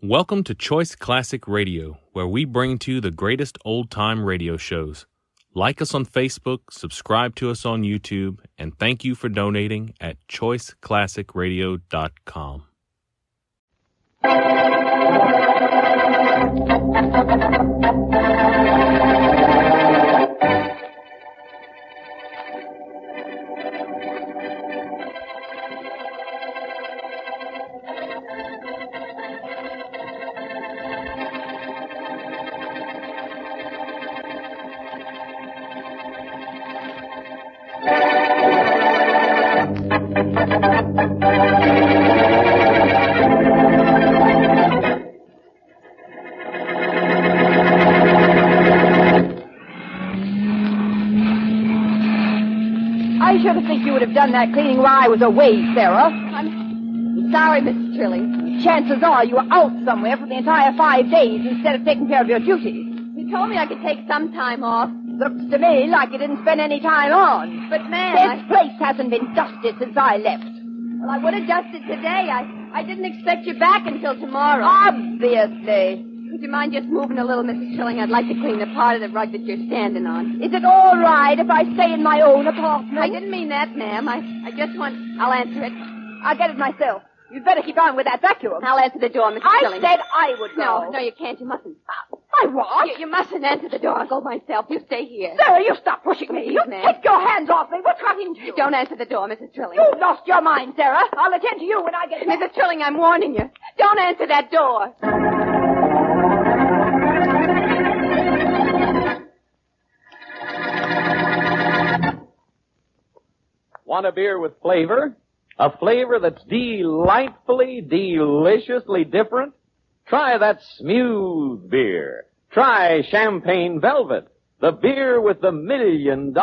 Welcome to Choice Classic Radio, where we bring to you the greatest old-time radio shows. Like us on Facebook, subscribe to us on YouTube, and thank you for donating at choiceclassicradio.com. I should think you would have done that cleaning while I was away, Sarah. I'm sorry, Mrs. Trilling. Chances are you were out somewhere for the entire 5 days instead of taking care of your duties. You told me I could take some time off. Looks to me like you didn't spend any time on. But, ma'am, This place hasn't been dusted since I left. Well, I would have dusted today. I didn't expect you back until tomorrow. Obviously. Would you mind just moving a little, Mrs. Trilling? I'd like to clean the part of the rug that you're standing on. Is it all right if I stay in my own apartment? I didn't mean that, ma'am. I just want... I'll answer it. I'll get it myself. You'd better keep on with that vacuum. I'll answer the door, Mrs. I Trilling. said I would go. No, you can't. You mustn't. I what? You mustn't answer the door. I'll go myself. You stay here. Sarah, you stop pushing me. You ma'am. take your hands off me. What's got into you? Don't answer the door, Mrs. Trilling. You've lost your mind, Sarah. I'll attend to you when I get back. Mrs. Trilling, I'm warning you. Don't answer that door. Want a beer with flavor? A flavor that's delightfully, deliciously different? Try that smooth beer. Try Champagne Velvet, the beer with the $1 million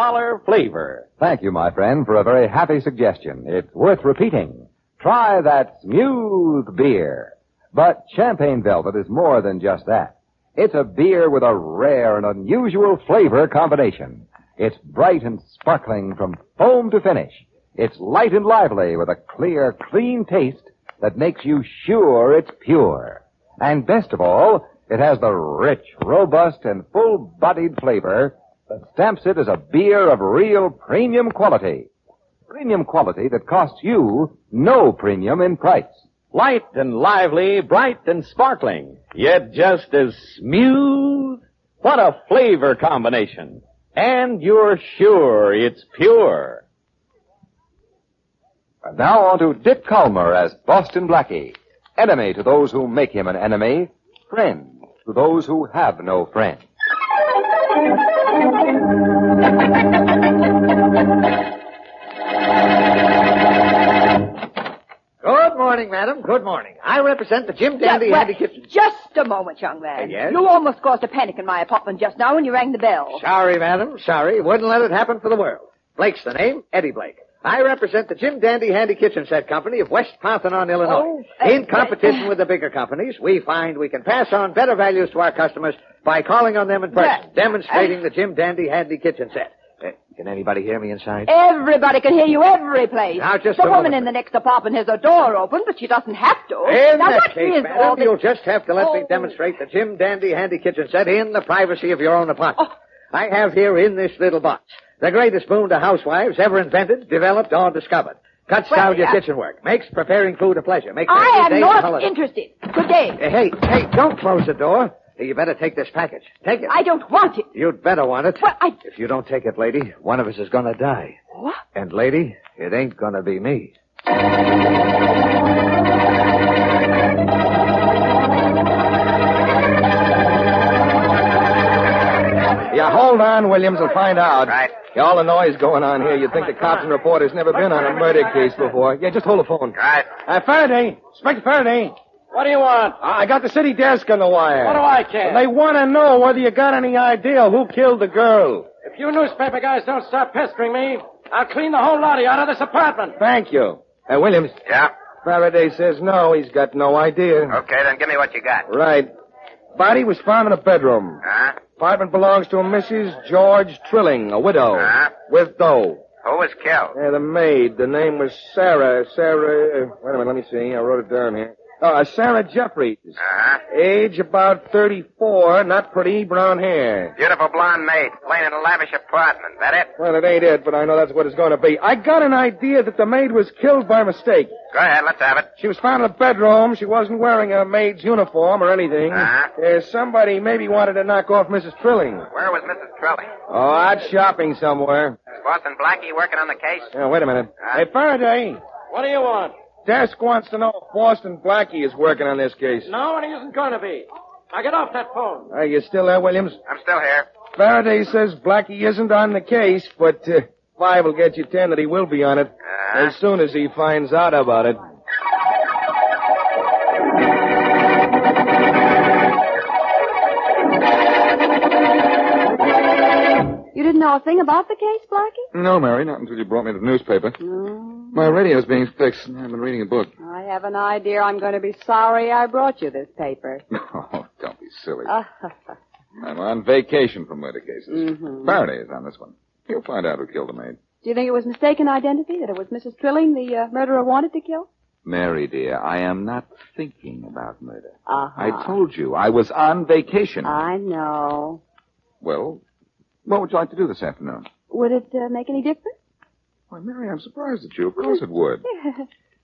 flavor. Thank you, my friend, for a very happy suggestion. It's worth repeating. Try that smooth beer. But Champagne Velvet is more than just that. It's a beer with a rare and unusual flavor combination. It's bright and sparkling from foam to finish. It's light and lively with a clear, clean taste that makes you sure it's pure. And best of all, it has the rich, robust, and full-bodied flavor that stamps it as a beer of real premium quality. Premium quality that costs you no premium in price. Light and lively, bright and sparkling, yet just as smooth. What a flavor combination. And you're sure it's pure. And now on to Dick Calmer as Boston Blackie. Enemy to those who make him an enemy. Friend to those who have no friend. Good morning, madam. Good morning. I represent the Jim Dandy Handy Kitchen. Just a moment, young man. Yes? You almost caused a panic in my apartment just now when you rang the bell. Sorry, madam. Sorry. Wouldn't let it happen for the world. Blake's the name. Eddie Blake. I represent the Jim Dandy Handy Kitchen Set Company of West Parthenon, Illinois. In competition with the bigger companies, we find we can pass on better values to our customers by calling on them in person, demonstrating the Jim Dandy Handy Kitchen Set. Can anybody hear me inside? Everybody can hear you every place. Now, just the a woman moment. in the next apartment has a door open, but she doesn't have to. In now, that what case, is madam, all this... you'll just have to let me demonstrate the Jim Dandy Handy Kitchen Set in the privacy of your own apartment. I have here in this little box the greatest boon to housewives ever invented, developed, or discovered. Cuts down your kitchen work, makes preparing food a pleasure, makes I am days a not holiday. interested. Good day. Hey, don't close the door. You better take this package. Take it. I don't want it. You'd better want it. Well, If you don't take it, lady, one of us is gonna die. What? And, lady, it ain't gonna be me. Yeah, hold on, Williams. We'll find out. Right. All the noise going on here, you'd think the cops and reporters never been on a murder case before. Yeah, just hold the phone. Right. Faraday. Inspector Faraday. What do you want? I got the city desk on the wire. What do I care? They want to know whether you got any idea who killed the girl. If you newspaper guys don't stop pestering me, I'll clean the whole lot of you out of this apartment. Thank you. Williams. Yeah? Faraday says no, he's got no idea. Okay, then give me what you got. Right. Body was found in a bedroom. Huh? Apartment belongs to a Mrs. George Trilling, a widow. Huh? With dough. Who was killed? Yeah, the maid. The name was Sarah. Wait a minute, let me see. I wrote it down here. Sarah Jeffries. Uh-huh. Age about 34, not pretty, brown hair. Beautiful blonde maid, staying in a lavish apartment. That it? Well, it ain't it, but I know that's what it's going to be. I got an idea that the maid was killed by mistake. Go ahead, let's have it. She was found in the bedroom. She wasn't wearing a maid's uniform or anything. Uh-huh. Somebody maybe wanted to knock off Mrs. Trilling. Where was Mrs. Trilling? Oh, out shopping somewhere. Is Boston Blackie working on the case? Yeah, wait a minute. Hey, Faraday. What do you want? Desk wants to know if Boston Blackie is working on this case. No, and he isn't going to be. Now get off that phone. Are you still there, Williams? I'm still here. Faraday says Blackie isn't on the case, but 5 will get you 10 that he will be on it as soon as he finds out about it. You didn't know a thing about the case, Blackie? No, Mary, not until you brought me the newspaper. My radio's being fixed, and I've been reading a book. I have an idea I'm going to be sorry I brought you this paper. Oh, don't be silly. I'm on vacation from murder cases. Faraday is on this one. He'll find out who killed the maid. Do you think it was mistaken identity, that it was Mrs. Trilling the murderer wanted to kill? Mary, dear, I am not thinking about murder. Uh-huh. I told you I was on vacation. I know. Well, what would you like to do this afternoon? Would it make any difference? Why, Mary, I'm surprised at you. Of course it would.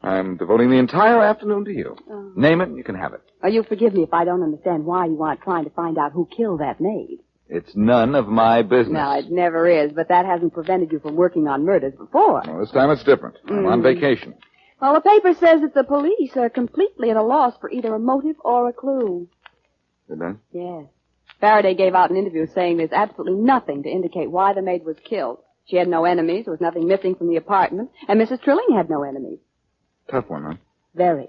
I'm devoting the entire afternoon to you. Name it, and you can have it. Oh, you forgive me if I don't understand why you aren't trying to find out who killed that maid. It's none of my business. No, it never is, but that hasn't prevented you from working on murders before. Well, this time it's different. I'm on vacation. Well, the paper says that the police are completely at a loss for either a motive or a clue. Did they? Yes. Faraday gave out an interview saying there's absolutely nothing to indicate why the maid was killed. She had no enemies, there was nothing missing from the apartment, and Mrs. Trilling had no enemies. Tough one, huh? Very.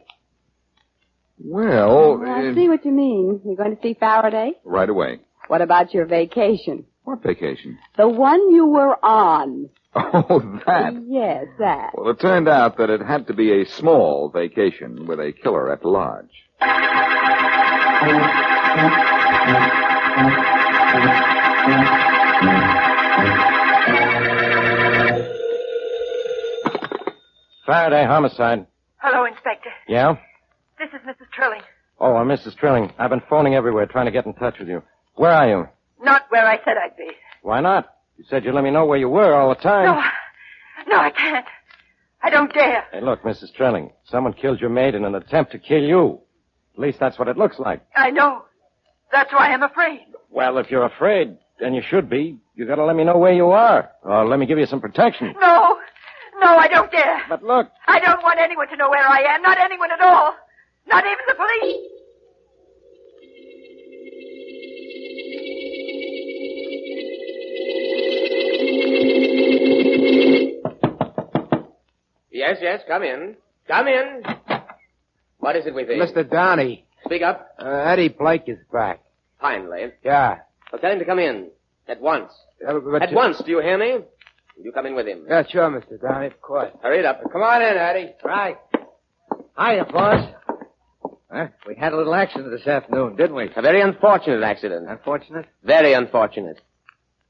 Well, I see what you mean. You're going to see Faraday? Right away. What about your vacation? What vacation? The one you were on. Oh, that. Yes, that. Well, it turned out that it had to be a small vacation with a killer at large. Faraday, homicide. Hello, Inspector. Yeah? This is Mrs. Trilling. Oh, Mrs. Trilling. I've been phoning everywhere trying to get in touch with you. Where are you? Not where I said I'd be. Why not? You said you'd let me know where you were all the time. No, I can't. I don't dare. Hey, look, Mrs. Trilling. Someone killed your maid in an attempt to kill you. At least that's what it looks like. I know. That's why I'm afraid. Well, if you're afraid, and you should be, you gotta let me know where you are. Or let me give you some protection. No, I don't dare. But look. I don't want anyone to know where I am. Not anyone at all. Not even the police. Yes, come in. Come in. What is it with you? Mr. Downey. Speak up. Eddie Blake is back. Finally. Yeah. Well, tell him to come in. At once. At once, do you hear me? You come in with him. Yeah, sure, Mr. Downey, of course. Hurry it up. Come on in, Eddie. Right. Hiya, boss. We had a little accident this afternoon, didn't we? A very unfortunate accident. Unfortunate? Very unfortunate.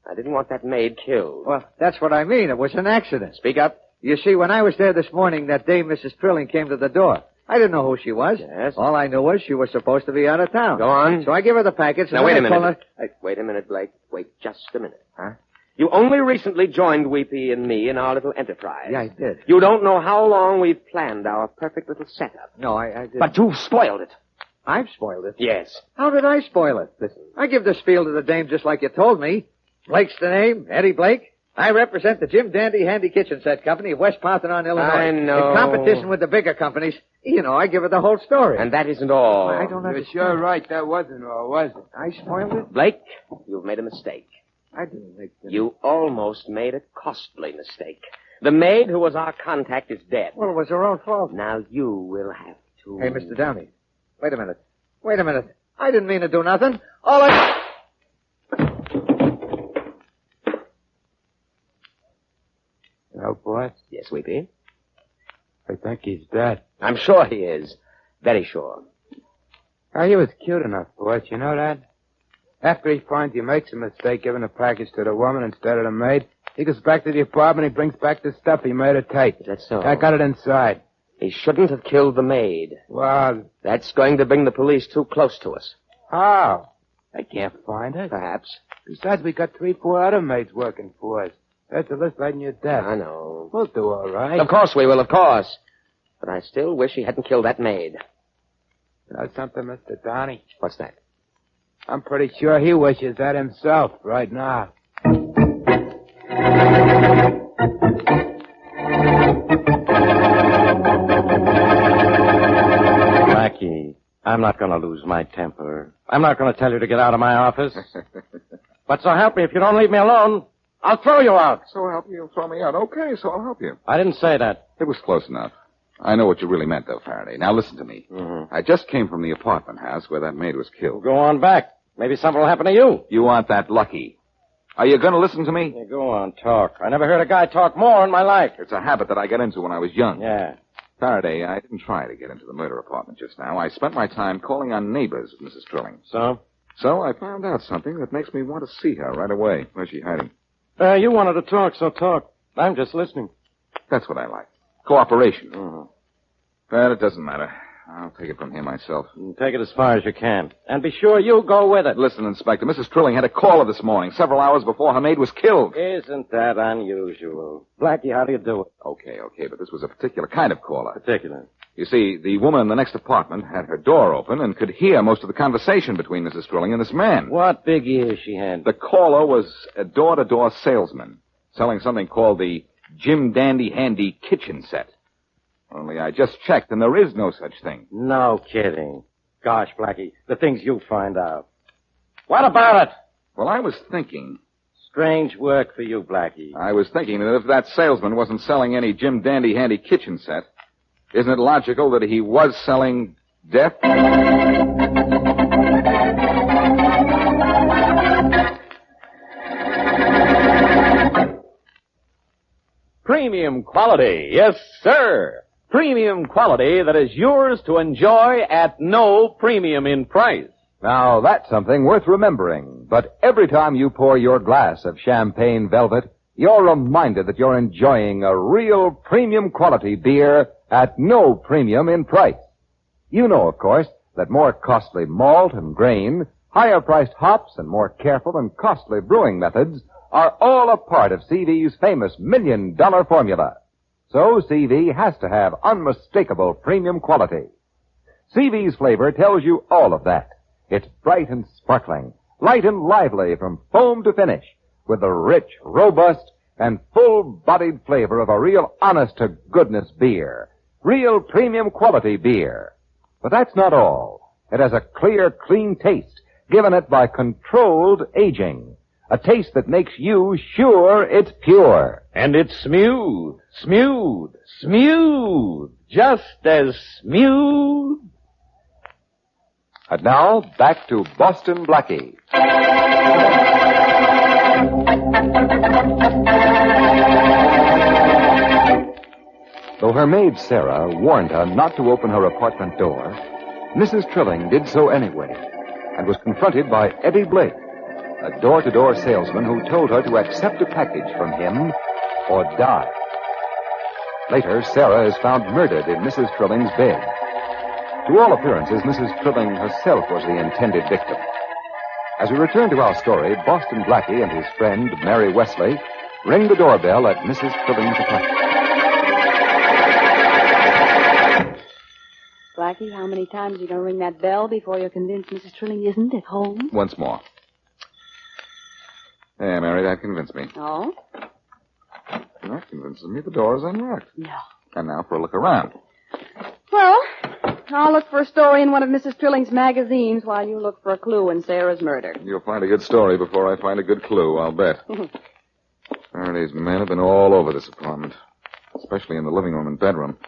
I didn't want that maid killed. Well, that's what I mean. It was an accident. Speak up. You see, when I was there this morning, that day Mrs. Trilling came to the door. I didn't know who she was. Yes. All I knew was she was supposed to be out of town. Go on. So I give her the package. Now, wait a minute. Wait a minute, Blake. Wait just a minute. Huh? You only recently joined Weepy and me in our little enterprise. Yeah, I did. You don't know how long we've planned our perfect little setup. No, I did. But you've spoiled it. I've spoiled it? Yes. How did I spoil it? Listen. I give this field to the dame just like you told me. Blake's the name, Eddie Blake. I represent the Jim Dandy Handy Kitchen Set Company of West Parthenon, Illinois. I know. In competition with the bigger companies. You know, I give her the whole story. And that isn't all. I don't understand. You're sure right. That wasn't all, was it? I spoiled it? Blake, you've made a mistake. I didn't make the... You almost made a costly mistake. The maid who was our contact is dead. Well, it was her own fault. Now you will have to... Hey, Mr. Downey. Wait a minute. I didn't mean to do nothing. All I... No, boss? Yes, Weepy? I think he's dead. I'm sure he is. Very sure. Oh, he was cute enough, boss. You know that? After he finds he makes a mistake giving the package to the woman instead of the maid, he goes back to the apartment, he brings back the stuff he made her take. Is that so? I got it inside. He shouldn't have killed the maid. Well, That's going to bring the police too close to us. how? They can't find us. Perhaps. Besides, we got 3-4 other maids working for us. That's the list right in your desk. I know. We'll do all right. Of course we will, of course. But I still wish he hadn't killed that maid. You know something, Mr. Donnie? What's that? I'm pretty sure he wishes that himself right now. Blackie, I'm not going to lose my temper. I'm not going to tell you to get out of my office. But so help me, if you don't leave me alone, I'll throw you out. So help you, you'll throw me out. Okay, so I'll help you. I didn't say that. It was close enough. I know what you really meant, though, Faraday. Now listen to me. I just came from the apartment house where that maid was killed. Go on back. Maybe something will happen to you. You aren't that lucky. Are you going to listen to me? Yeah, go on, talk. I never heard a guy talk more in my life. It's a habit that I got into when I was young. Yeah. Faraday, I didn't try to get into the murder apartment just now. I spent my time calling on neighbors of Mrs. Trilling. So? So I found out something that makes me want to see her right away. Where's she hiding? You wanted to talk, so talk. I'm just listening. That's what I like. Cooperation. But it doesn't matter. I'll take it from here myself. Take it as far as you can. And be sure you go with it. Listen, Inspector, Mrs. Trilling had a caller this morning, several hours before her maid was killed. Isn't that unusual? Blackie, how do you do it? Okay, but this was a particular kind of caller. Particular? You see, the woman in the next apartment had her door open and could hear most of the conversation between Mrs. Trilling and this man. What big ears she had? The caller was a door-to-door salesman selling something called the Jim Dandy Handy Kitchen Set. Only I just checked, and there is no such thing. No kidding. Gosh, Blackie, the things you find out. What about it? Well, I was thinking... Strange work for you, Blackie. I was thinking that if that salesman wasn't selling any Jim Dandy Handy Kitchen Set, isn't it logical that he was selling death? Premium quality, yes, sir. Premium quality that is yours to enjoy at no premium in price. Now, that's something worth remembering. But every time you pour your glass of champagne velvet, you're reminded that you're enjoying a real premium quality beer at no premium in price. You know, of course, that more costly malt and grain, higher priced hops, and more careful and costly brewing methods are all a part of CV's famous $1 million formula. So CV has to have unmistakable premium quality. CV's flavor tells you all of that. It's bright and sparkling, light and lively from foam to finish, with the rich, robust, and full-bodied flavor of a real honest-to-goodness beer. Real premium quality beer. But that's not all. It has a clear, clean taste, given it by controlled aging. A taste that makes you sure it's pure. And it's smooth, just as smooth. And now, back to Boston Blackie. Though her maid Sarah warned her not to open her apartment door, Mrs. Trilling did so anyway, and was confronted by Eddie Blake, a door-to-door salesman who told her to accept a package from him or die. Later, Sarah is found murdered in Mrs. Trilling's bed. To all appearances, Mrs. Trilling herself was the intended victim. As we return to our story, Boston Blackie and his friend, Mary Wesley, ring the doorbell at Mrs. Trilling's apartment. Blackie, how many times are you going to ring that bell before you're convinced Mrs. Trilling isn't at home? Once more. There, Mary, that convinced me. Oh? That convinces me the door is unlocked. No. And now for a look around. Well, I'll look for a story in one of Mrs. Trilling's magazines while you look for a clue in Sarah's murder. You'll find a good story before I find a good clue, I'll bet. Faraday's men have been all over this apartment, especially in the living room and bedroom.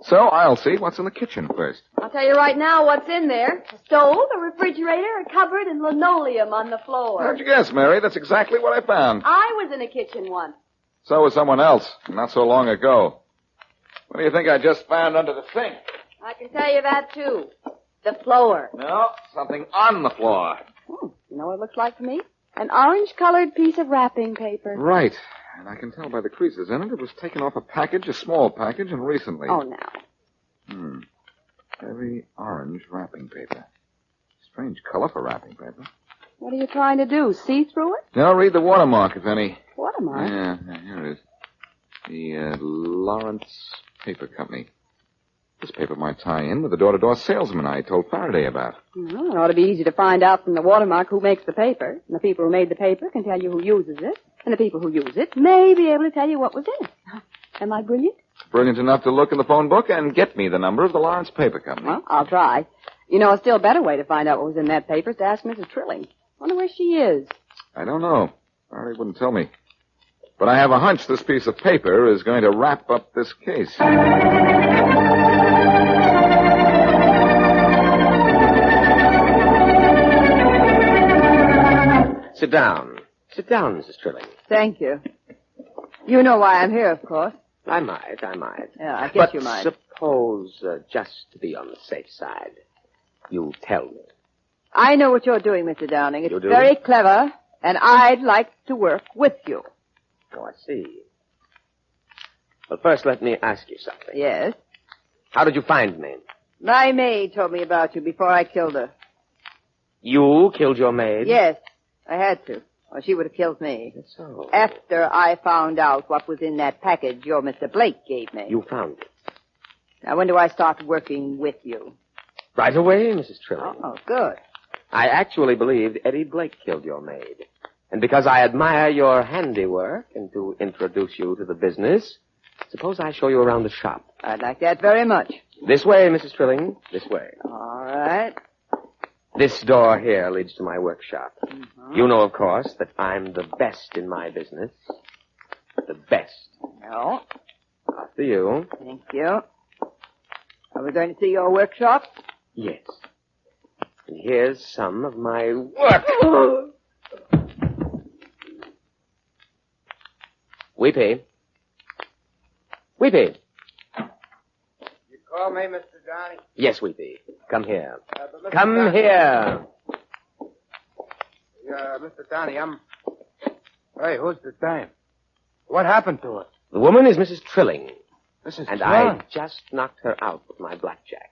So I'll see what's in the kitchen first. I'll tell you right now what's in there. A stove, a refrigerator, a cupboard, and linoleum on the floor. How'd you guess, Mary? That's exactly what I found. I was in a kitchen once. So was someone else, not so long ago. What do you think I just found under the sink? I can tell you that, too. The floor. No, something on the floor. You know what it looks like to me? An orange-colored piece of wrapping paper. Right. And I can tell by the creases in it, it was taken off a package, a small package, and recently. Oh, now. Heavy orange wrapping paper. Strange color for wrapping paper. What are you trying to do? See through it? Now read the watermark, if any. Watermark? Yeah, here it is. The Lawrence Paper Company. This paper might tie in with the door-to-door salesman I told Faraday about. Well, it ought to be easy to find out from the watermark who makes the paper. And the people who made the paper can tell you who uses it. And the people who use it may be able to tell you what was in it. Am I brilliant? Brilliant enough to look in the phone book and get me the number of the Lawrence Paper Company. Well, I'll try. You know, a still better way to find out what was in that paper is to ask Mrs. Trilling. Wonder where she is. I don't know. Faraday wouldn't tell me. But I have a hunch this piece of paper is going to wrap up this case. Sit down. Sit down, Mrs. Trilling. Thank you. You know why I'm here, of course. I might. Yeah, I guess But you might. suppose, just to be on the safe side, you tell me. I know what you're doing, Mr. Downing. It's You do? very clever, and I'd like to work with you. Oh, I see. Well, first let me ask you something. Yes? How did you find me? My maid told me about you before I killed her. You killed your maid? Yes, I had to, or she would have killed me. So. After I found out what was in that package your Mr. Blake gave me. You found it. Now, when do I start working with you? Right away, Mrs. Trilling. Oh, good. I actually believed Eddie Blake killed your maid. And because I admire your handiwork and to introduce you to the business, suppose I show you around the shop. I'd like that very much. This way, Mrs. Trilling. This way. All right. This door here leads to my workshop. Mm-hmm. You know, of course, that I'm the best in my business. The best. No. After you. Thank you. Are we going to see your workshop? Yes. And here's some of my work. Weepy. Weepy. You call me, Mr. Downing? Yes, Weepy. Come here. Mr. Come Downing. here. Mr. Downing, Hey, who's the dame? What happened to her? The woman is Mrs. Trilling. Mrs. And Trilling? I just knocked her out with my blackjack.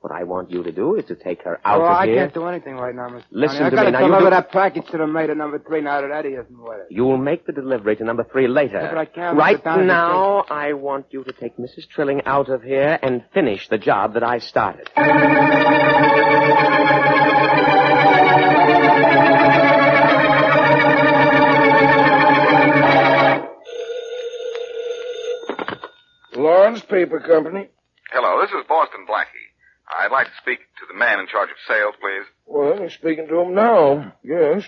What I want you to do is to take her out Oh, of I here. can't do anything right now, Mr. Listen Downing. to me. I Now, gotta you deliver do- that package to the maid at number 3 now that Eddie isn't with it. You'll make the delivery to number 3 later. Yeah, but I can't, Mr. Right Downing, now, I want you to take Mrs. Trilling out of here and finish the job that I started. Lawrence Paper Company. Hello, this is Boston Blackie. I'd like to speak to the man in charge of sales, please. Well, you're speaking to him now. Yes.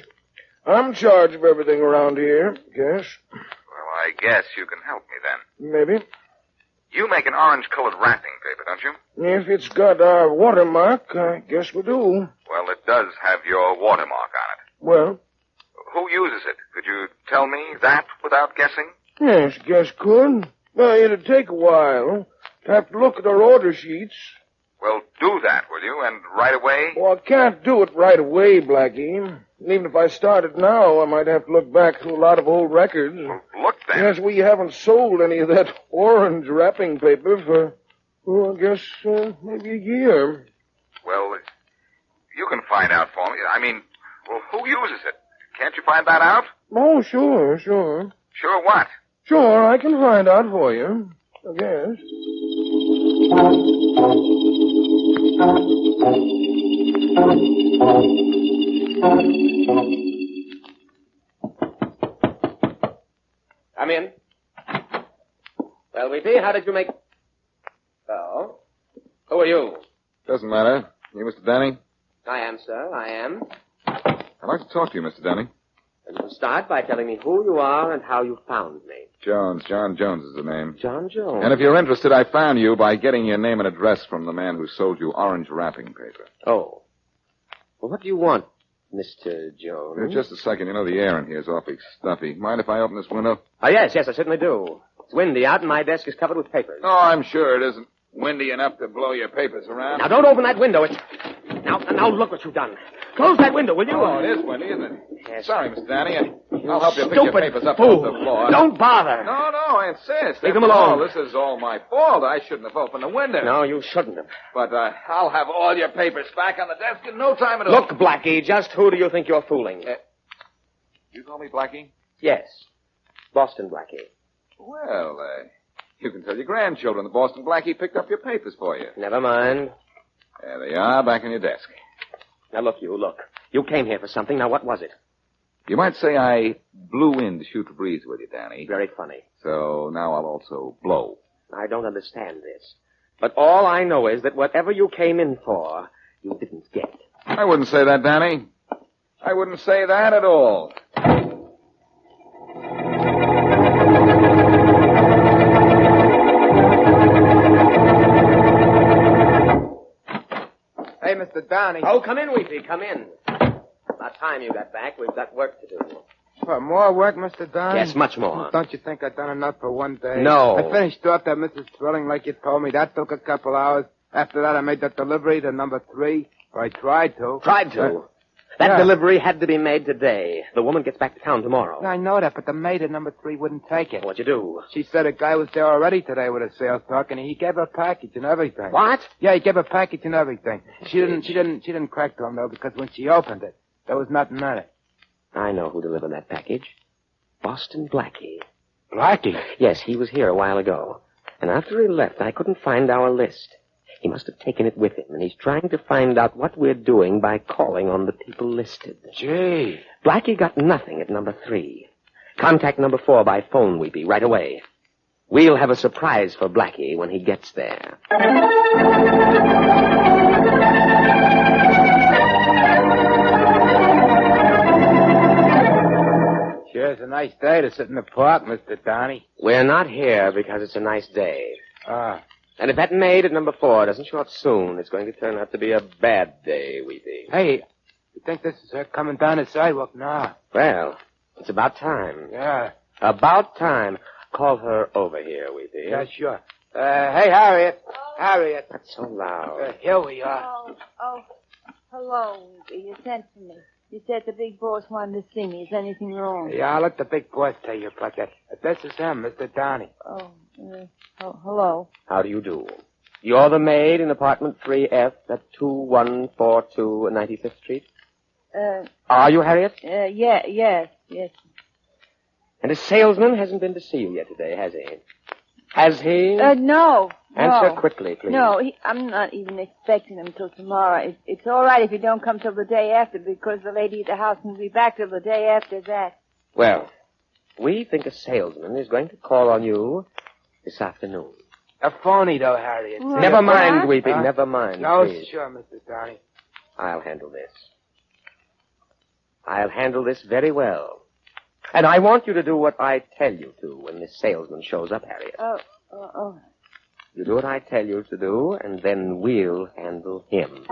I'm in charge of everything around here. Yes. Well, I guess you can help me then. Maybe. You make an orange-colored wrapping paper, don't you? If it's got our watermark, I guess we do. Well, it does have your watermark on it. Well, Who uses it? Could you tell me that without guessing? yes, guess could. Well, it'd take a while. Have to look at our order sheets. Well, do that, will you? And right away? Well, I can't do it right away, Blackie. And even if I started now, I might have to look back through a lot of old records. Well, look then. Yes, we haven't sold any of that orange wrapping paper for, well, I guess, maybe a year. Well, you can find out for me. I mean, well, who uses it? Can't you find that out? Oh, sure. Sure what? Sure, I can find out for you. I guess. Come in. Well, Weepy, how did you make... Oh? Who are you? Doesn't matter. You, Mr. Denny? I am, sir. I am. I'd like to talk to you, Mr. Denny. And you can start by telling me who you are and how you found me. Jones. John Jones is the name. John Jones. And if you're interested, I found you by getting your name and address from the man who sold you orange wrapping paper. Oh. Well, what do you want, Mr. Jones? Just a second. You know, the air in here is awfully stuffy. Mind if I open this window? Oh, yes, I certainly do. It's windy out and my desk is covered with papers. Oh, I'm sure it isn't windy enough to blow your papers around. Now, don't open that window. Now, now look what you've done. Close that window, will you? Oh, it is windy, isn't it? Yes. Sorry, Mr. Danny. I'll help you pick Stupid your papers up fool. off the floor. Don't bother. No, I insist. Leave them After all, alone. This is all my fault. I shouldn't have opened the window. No, you shouldn't have. But I'll have all your papers back on the desk in no time at all. Look, Blackie, just who do you think you're fooling? You call me Blackie? Yes. Boston Blackie. Well, you can tell your grandchildren the Boston Blackie picked up your papers for you. Never mind. There they are, back on your desk. Now, look. You came here for something. Now, what was it? You might say I blew in to shoot the breeze with you, Danny. Very funny. So now I'll also blow. I don't understand this. But all I know is that whatever you came in for, you didn't get. I wouldn't say that, Danny. I wouldn't say that at all. Hey, Mr. Downey. Oh, come in, Weepy, come in. About time you got back. We've got work to do. What, more work, Mr. Downey? Yes, much more. Don't you think I've done enough for one day? No. I finished off that Mrs. Trilling like you told me. That took a couple hours. After that, I made that delivery to number 3. Or I tried to. Tried to? That delivery had to be made today. The woman gets back to town tomorrow. I know that, but the maid at number 3 wouldn't take it. What'd you do? She said a guy was there already today with a sales talk, and he gave her a package and everything. What? Yeah, he gave her a package and everything. She didn't crack to him though, because when she opened it, there was nothing in it. I know who delivered that package. Boston Blackie. Blackie? Yes, he was here a while ago. And after he left, I couldn't find our list. He must have taken it with him, and he's trying to find out what we're doing by calling on the people listed. Gee. Blackie got nothing at number 3. Contact number 4 by phone, Weepy, right away. We'll have a surprise for Blackie when he gets there. Sure, it's a nice day to sit in the park, Mr. Downey. We're not here because it's a nice day. Ah. And if that maid at number 4 doesn't show up soon, it's going to turn out to be a bad day, Weepy. Hey, you think this is her coming down the sidewalk now? Well, it's about time. Yeah. About time. Call her over here, Weepy. Yeah, sure. Hey, Harriet. Harriet. Not so loud. Here we are. Oh, hello. You sent for me. You said the big boss wanted to see me. Is anything wrong? Yeah, I'll let the big boss tell you about that. This is him, Mr. Downey. Hello. How do you do? You're the maid in apartment 3F at 2142 95th Street? Are you, Harriet? Yes. And a salesman hasn't been to see you yet today, has he? Has he? No. Answer quickly, please. No, I'm not even expecting him till tomorrow. It's all right if you don't come till the day after, because the lady at the house will be back till the day after that. Well, we think a salesman is going to call on you this afternoon. A phony, though, Harriet. Never mind, Weepy. Never mind. No, please. sure, Mr. Downey. I'll handle this. I'll handle this very well. And I want you to do what I tell you to when this salesman shows up, Harriet. Oh. You do what I tell you to do, and then we'll handle him.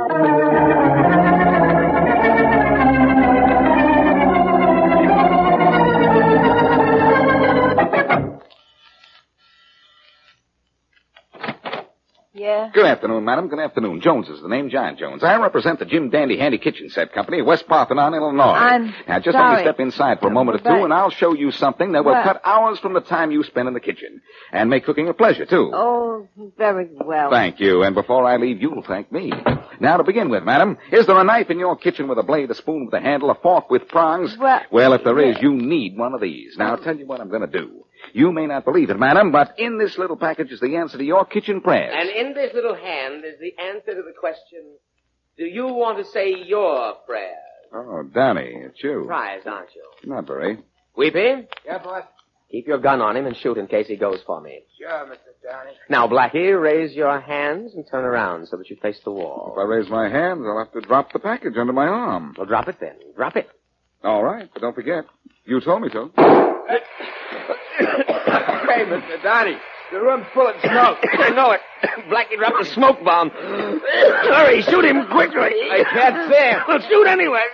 Yeah? Good afternoon, madam. Good afternoon. Jones is the name, Giant Jones. I represent the Jim Dandy Handy Kitchen Set Company of West Parthenon, Illinois. Now, just let me step inside for a moment or two, and I'll show you something that will cut hours from the time you spend in the kitchen. And make cooking a pleasure, too. Oh, very well. Thank you. And before I leave, you'll thank me. Now, to begin with, madam, is there a knife in your kitchen with a blade, a spoon with a handle, a fork with prongs? Well, if there is, you need one of these. Now, I'll tell you what I'm going to do. You may not believe it, madam, but in this little package is the answer to your kitchen prayers. And in this little hand is the answer to the question, do you want to say your prayers? Oh, Danny, it's you. Surprised, aren't you? Not very. Weepy? Yeah, boss? Keep your gun on him and shoot in case he goes for me. Sure, Mr. Downey. Now, Blackie, raise your hands and turn around so that you face the wall. If I raise my hands, I'll have to drop the package under my arm. Well, drop it then. Drop it. All right, but don't forget, you told me to. Hey, Mr. Downey, the room's full of smoke. I know it. Blackie dropped a smoke bomb. Hurry, shoot him quickly. I can't see him. Well, shoot anyway.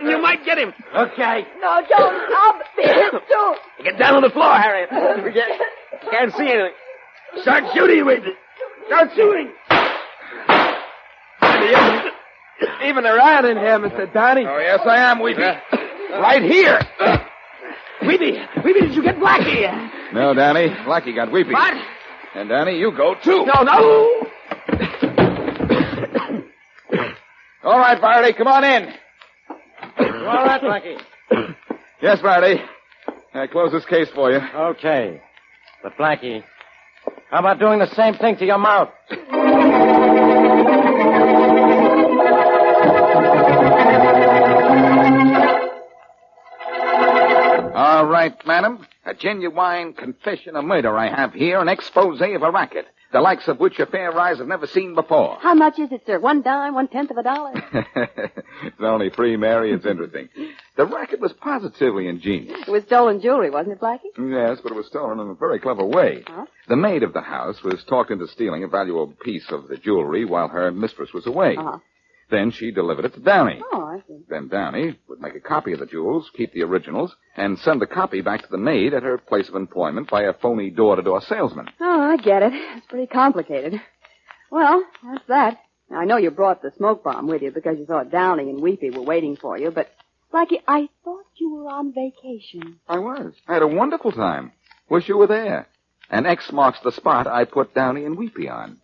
You might get him. Okay. No, don't. I'll be here too. Get down on the floor, Harriet. Can't see anything. Start shooting with it. Start shooting. Even around in here, Mr. Downey. Oh, yes, I am, Weepy. Right here. Weepy, did you get Blackie? No, Danny. Blackie got Weepy. What? And, Danny, you go, too. No. All right, Faraday, come on in. You all right, Blackie? Yes, Faraday. I close this case for you. Okay. But, Blackie, how about doing the same thing to your mouth? All right, madam. A genuine confession of murder I have here, an expose of a racket, the likes of which your fair eyes have never seen before. How much is it, sir? 1 dime, 1/10 of a dollar? It's only free, Mary. It's interesting. The racket was positively ingenious. It was stolen jewelry, wasn't it, Blackie? Yes, but it was stolen in a very clever way. Huh? The maid of the house was talked into stealing a valuable piece of the jewelry while her mistress was away. Uh-huh. Then she delivered it to Downey. Oh, I see. Then Downey would make a copy of the jewels, keep the originals, and send the copy back to the maid at her place of employment by a phony door-to-door salesman. Oh, I get it. It's pretty complicated. Well, that's that. Now, I know you brought the smoke bomb with you because you thought Downey and Weepy were waiting for you, but, Blackie, I thought you were on vacation. I was. I had a wonderful time. Wish you were there. And X marks the spot I put Downey and Weepy on.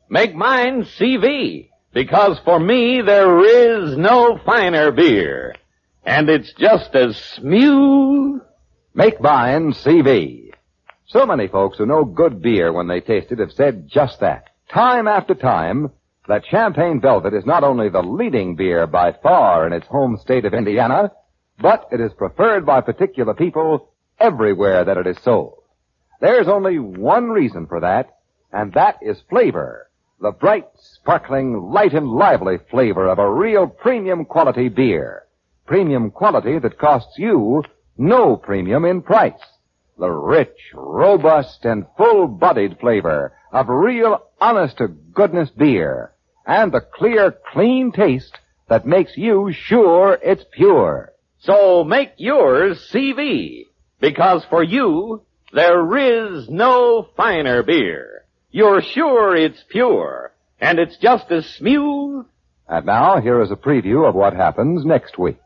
Make mine CV, because for me there is no finer beer. And it's just as smooth. Make mine CV. So many folks who know good beer when they taste it have said just that, time after time, that Champagne Velvet is not only the leading beer by far in its home state of Indiana, but it is preferred by particular people everywhere that it is sold. There's only one reason for that, and that is flavor. The bright, sparkling, light and lively flavor of a real premium quality beer. Premium quality that costs you no premium in price. The rich, robust, and full-bodied flavor of real, honest-to-goodness beer. And the clear, clean taste that makes you sure it's pure. So make yours CV, because for you, there is no finer beer. You're sure it's pure, and it's just as smooth. And now, here is a preview of what happens next week.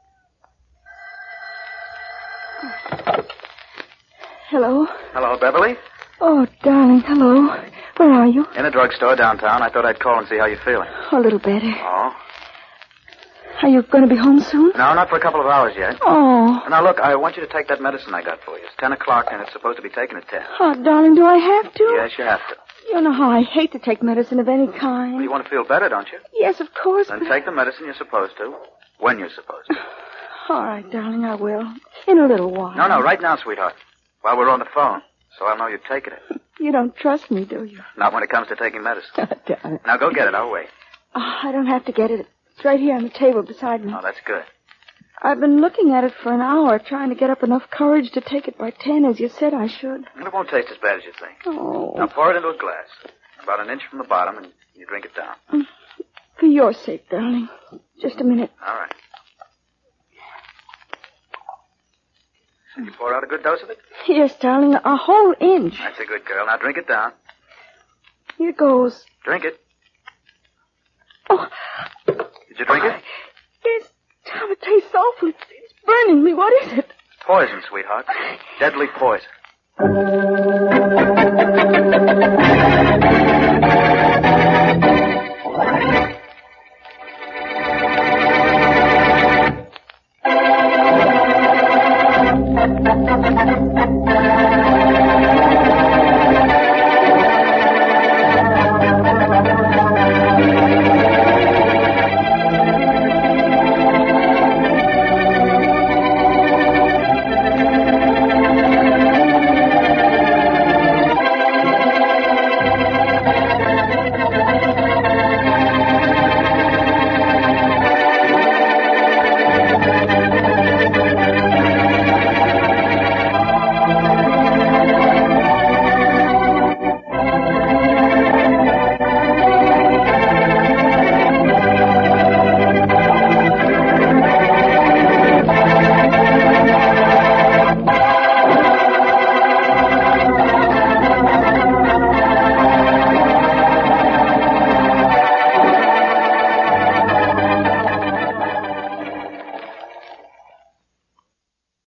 Hello? Hello, Beverly. Oh, darling, hello. Where are you? In a drugstore downtown. I thought I'd call and see how you're feeling. A little better. Oh? Are you going to be home soon? No, not for a couple of hours yet. Oh. Now, look, I want you to take that medicine I got for you. It's 10 o'clock, and it's supposed to be taken at 10. Oh, darling, do I have to? Yes, you have to. You know how I hate to take medicine of any kind. Well, you want to feel better, don't you? Yes, of course. Then but... take the medicine you're supposed to, when you're supposed to. All right, darling, I will. In a little while. No, right now, sweetheart. While we're on the phone, so I'll know you're taking it. You don't trust me, do you? Not when it comes to taking medicine. Darling. Now, go get it. I'll wait. Oh, I don't have to get it. It's right here on the table beside me. Oh, that's good. I've been looking at it for an hour, trying to get up enough courage to take it by 10, as you said I should. Well, it won't taste as bad as you think. Oh. Now, pour it into a glass. About an inch from the bottom, and you drink it down. For your sake, darling. Just a minute. All right. You pour out a good dose of it? Yes, darling, a whole inch. That's a good girl. Now, drink it down. Here goes. Drink it. Oh. Did you drink it? Yes, Tom, it tastes awful. It's burning me. What is it? Poison, sweetheart. Deadly poison.